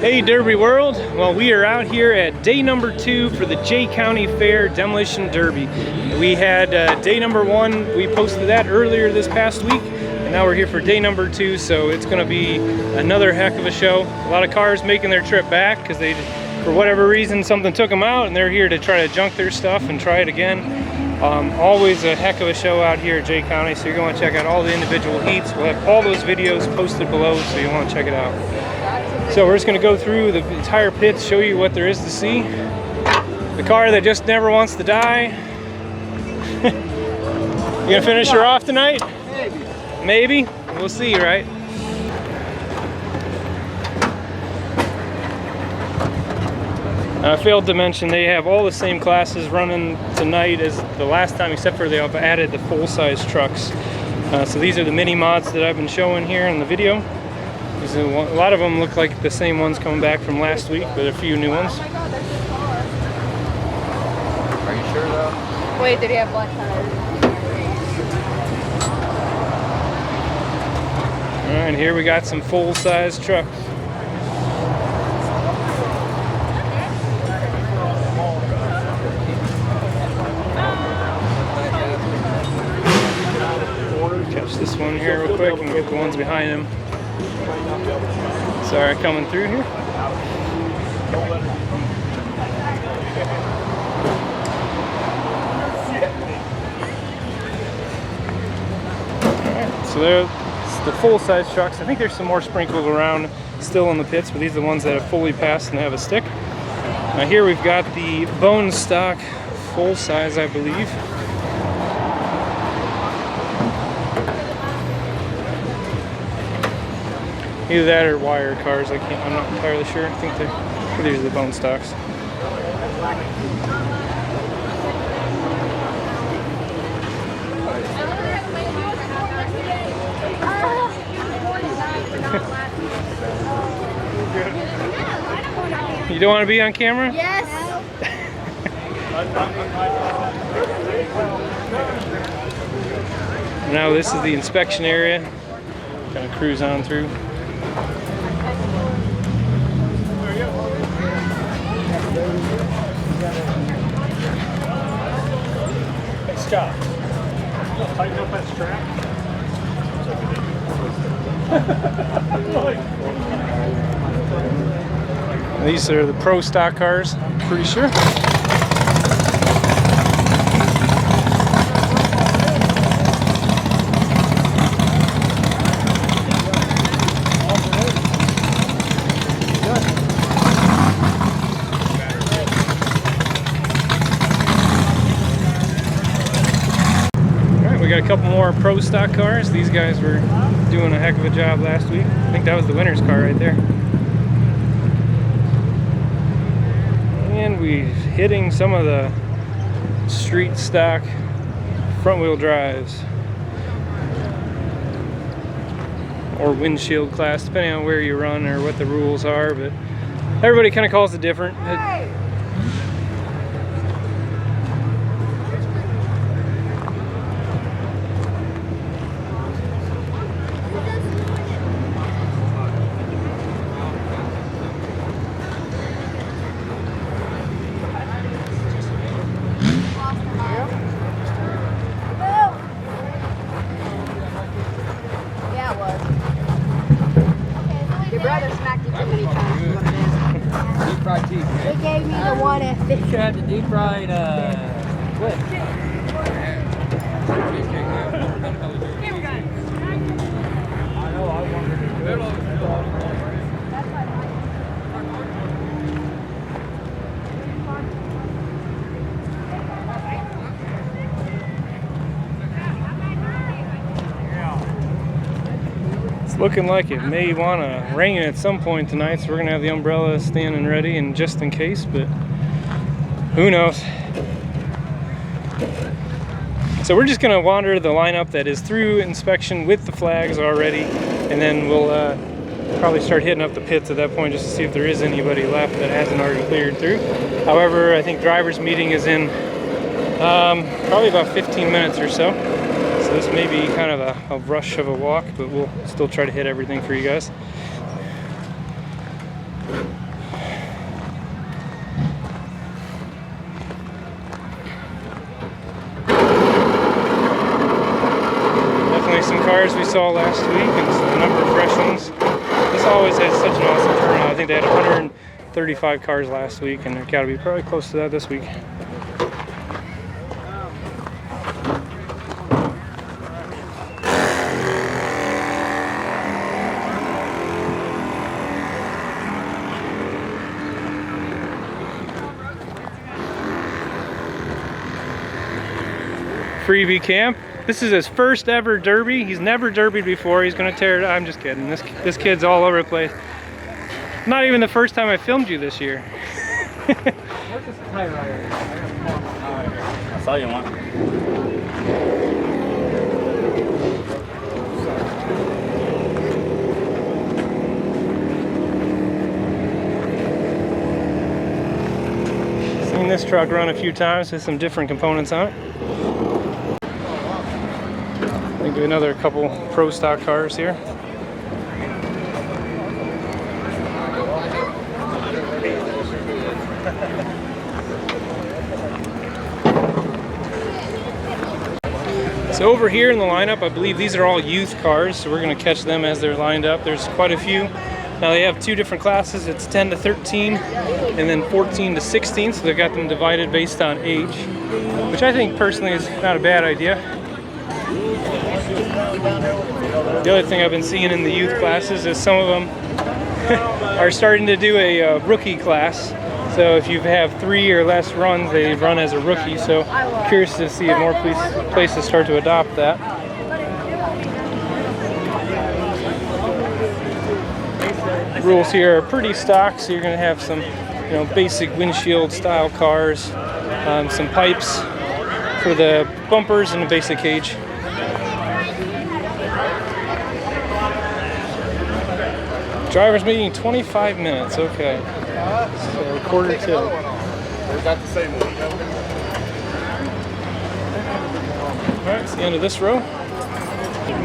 Hey Derby World, well we are out here at day number 2 for the Jay County Fair Demolition Derby. We had day number 1, we posted that earlier this past week, and now we're here for day number 2, so it's going to be another heck of a show. A lot of cars making their trip back because they, for whatever reason, something took them out and they're here to try to junk their stuff and try it again. Always a heck of a show out here at Jay County, so you're going to check out all the individual heats. We'll have all those videos posted below, so you'll want to check it out. So we're just going to go through the entire pit, show you what there is to see. The car that just never wants to die. You gonna finish her off tonight? Maybe. We'll see, right? I failed to mention they have all the same classes running tonight as the last time, except for they have added the full-size trucks. So these are the mini mods that I've been showing here in the video. A lot of them look like the same ones coming back from last week, but a few new ones. Oh my God, there's so far. Are you sure though? Wait, did he have black tires? Alright, here we got some full-size trucks. Catch this one here real quick and get the ones behind him. Sorry, coming through here. Alright, so there's the full-size trucks. I think there's some more sprinkled around still in the pits, but these are the ones that have fully passed and have a stick. Now here we've got the bone stock full-size, I believe. Either that or wire cars. I'm not entirely sure. I think these are the bone stocks. You don't want to be on camera? Yes. Now this is the inspection area. Kind of cruise on through. Hey Scott, you tighten up that strap? These are the pro stock cars, I'm pretty sure. We got a couple more pro stock cars. These guys were doing a heck of a job last week. I think that was the winner's car right there. And we're hitting some of the street stock front wheel drives. Or windshield class, depending on where you run or what the rules are, but everybody kind of calls it different. They gave me the one at 50. You tried the deep fried clip. I know, I wondered if it was. It's looking like it may want to rain at some point tonight, so we're going to have the umbrella standing ready and just in case, but who knows. So we're just going to wander the lineup that is through inspection with the flags already, and then we'll probably start hitting up the pits at that point just to see if there is anybody left that hasn't already cleared through. However, I think driver's meeting is in probably about 15 minutes or so. So this may be kind of a rush of a walk, but we'll still try to hit everything for you guys. saw last week, and a number of fresh ones. This always has such an awesome turnout. I think they had 135 cars last week, and they've got to be probably close to that this week. Freebie Camp. This is his first ever derby. He's never derbied before. He's gonna tear it. I'm just kidding. This kid's all over the place. Not even the first time I filmed you this year. I saw you one. Seen this truck run a few times with some different components on it. I think another couple pro stock cars here. So over here in the lineup, I believe these are all youth cars, so we're going to catch them as they're lined up. There's quite a few. Now they have two different classes. It's 10 to 13 and then 14 to 16, so they've got them divided based on age, which I think personally is not a bad idea. The other thing I've been seeing in the youth classes is some of them are starting to do a rookie class. So if you have 3 or less runs, they run as a rookie. So curious to see if more places start to adopt that. The rules here are pretty stock, so you're going to have some, basic windshield style cars, some pipes for the bumpers, and a basic cage. Driver's meeting 25 minutes, okay. So quarter to. Is that the same one? Alright, it's the end of this row.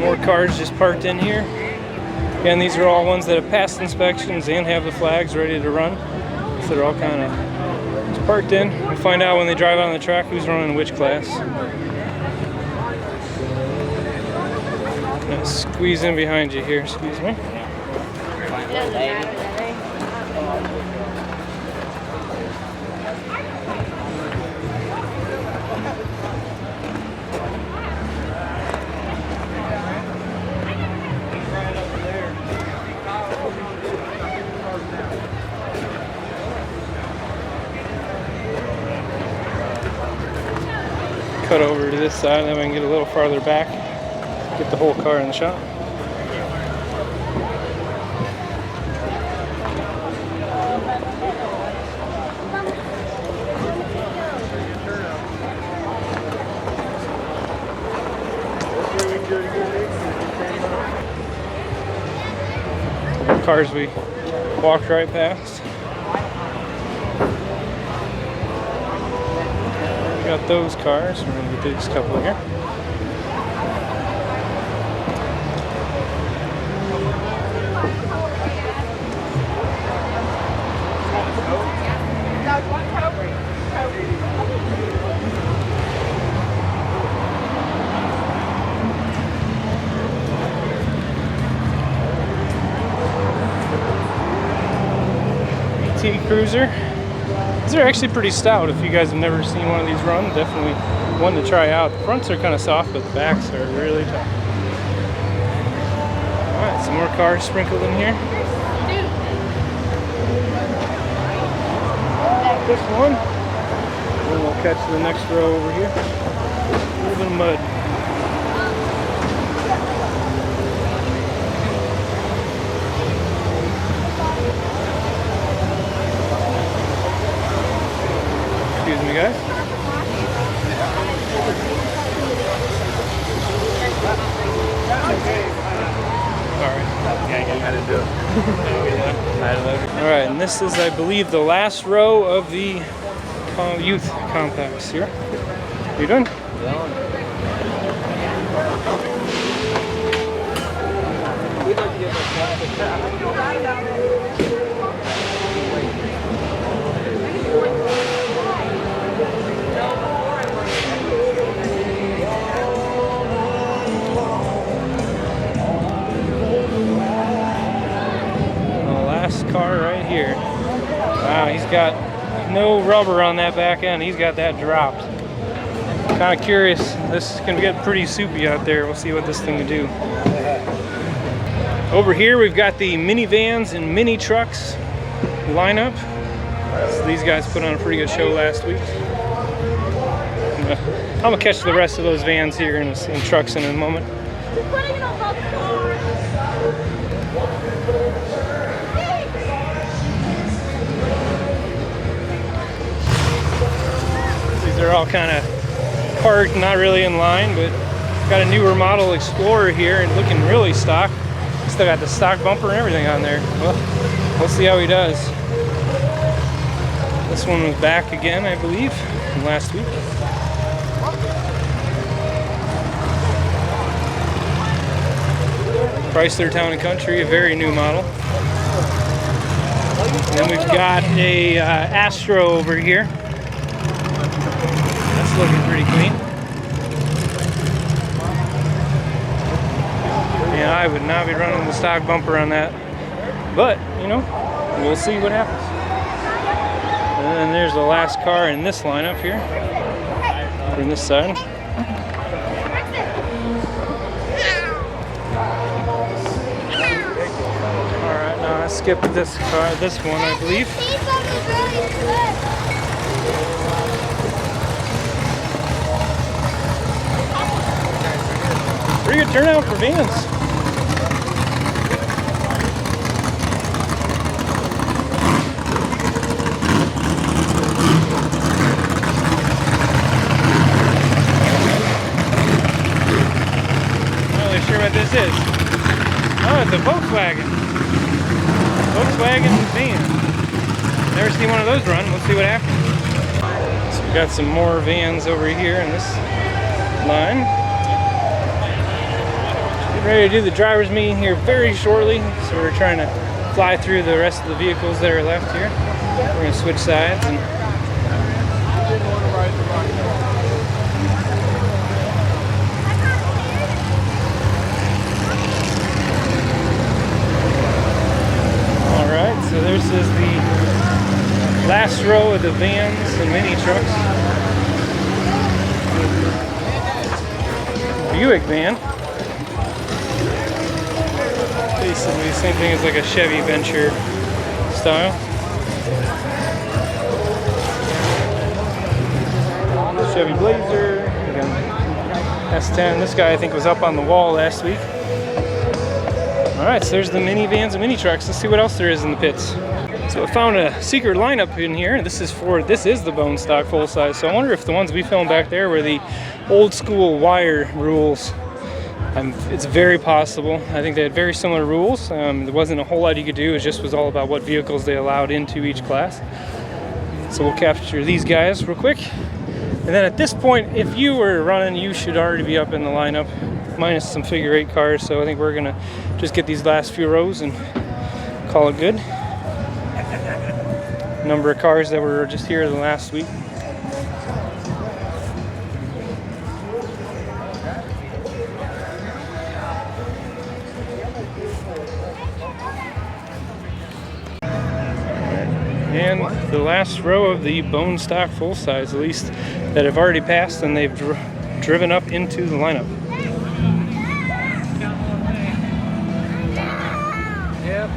More cars just parked in here. Again, these are all ones that have passed inspections and have the flags ready to run. So they're all kind of just parked in. We'll find out when they drive out on the track who's running which class. Gonna squeeze in behind you here, excuse me. Cut over to this side, then we can get a little farther back, get the whole car in the shop. Cars we walked right past. Got those cars. We're going to do this couple here. Cruiser. These are actually pretty stout. If you guys have never seen one of these run, definitely one to try out. The fronts are kind of soft, but the backs are really tough. Alright, some more cars sprinkled in here. This one. And then we'll catch the next row over here. A little bit of mud. Excuse me, guys. Alright, and this is, I believe, the last row of the youth compacts here. You done? car right here. Wow, he's got no rubber on that back end. He's got that dropped. Kind of curious. This can get pretty soupy out there. We'll see what this thing can do. Over here we've got the minivans and mini trucks lineup. So these guys put on a pretty good show last week. I'm gonna catch the rest of those vans here and trucks in a moment. These are all kind of parked, not really in line, but got a newer model Explorer here and looking really stock. Still got the stock bumper and everything on there. Well, we'll see how he does. This one was back again, I believe, from last week. Chrysler Town & Country, a very new model. And then we've got a Astro over here. That's looking pretty clean. Yeah, I would not be running the stock bumper on that. But, you know, we'll see what happens. And then there's the last car in this lineup here. From this side. Alright, now I skipped this car, this one I believe. Pretty good turnout for vans. Sure what this is. Oh, it's a Volkswagen van. Never seen one of those run. We'll see what happens. So we got some more vans over here in this line. Getting ready to do the driver's meeting here very shortly. So we're trying to fly through the rest of the vehicles that are left here. We're going to switch sides and so this is the last row of the vans and mini trucks. Buick van. Basically the same thing as like a Chevy Venture style. Chevy Blazer. Again, S10. This guy I think was up on the wall last week. Alright, so there's the minivans and mini trucks. Let's see what else there is in the pits. So I found a secret lineup in here. This is the bone stock full size. So I wonder if the ones we filmed back there were the old school wire rules. It's very possible. I think they had very similar rules. There wasn't a whole lot you could do. It just was all about what vehicles they allowed into each class. So we'll capture these guys real quick. And then at this point, if you were running, you should already be up in the lineup, minus some figure 8 cars. So I think we're gonna just get these last few rows and call it good. Number of cars that were just here the last week. And the last row of the bone stock full size, at least that have already passed and they've driven up into the lineup. Yep.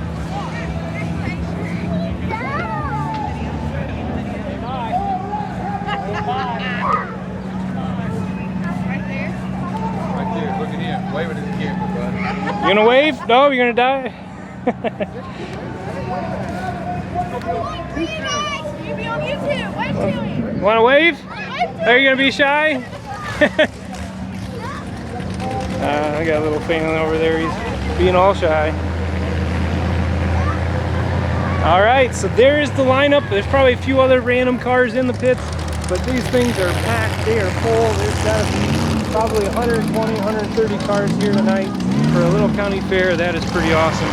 Right there, look at him, waving at the camera, bud. You gonna wave? No, you're gonna die. You be on YouTube. Wave to me. Wanna wave? Are you gonna be shy? I got a little fan over there. He's being all shy. All right, so there's the lineup. There's probably a few other random cars in the pits, but these things are packed. They are full. There's got to be probably 120, 130 cars here tonight for a little county fair. That is pretty awesome.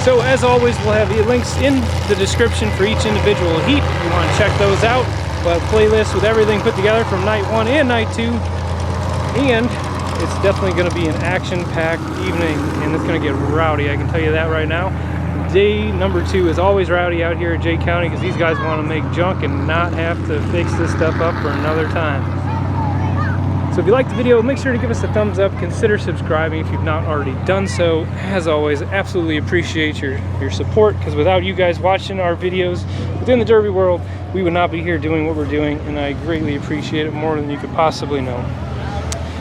So as always, we'll have the links in the description for each individual heat. If you want to check those out, we'll have playlists with everything put together from night 1 and night 2. And it's definitely going to be an action-packed evening, and it's going to get rowdy, I can tell you that right now. day number 2 is always rowdy out here at Jay County because these guys want to make junk and not have to fix this stuff up for another time. So if you liked the video, make sure to give us a thumbs up. Consider subscribing if you've not already done so. As always, absolutely appreciate your support, because without you guys watching our videos within the Derby world, we would not be here doing what we're doing, and I greatly appreciate it more than you could possibly know.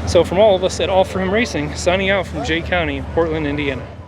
So from all of us at All For Him Racing, signing out from Jay County, Portland, Indiana.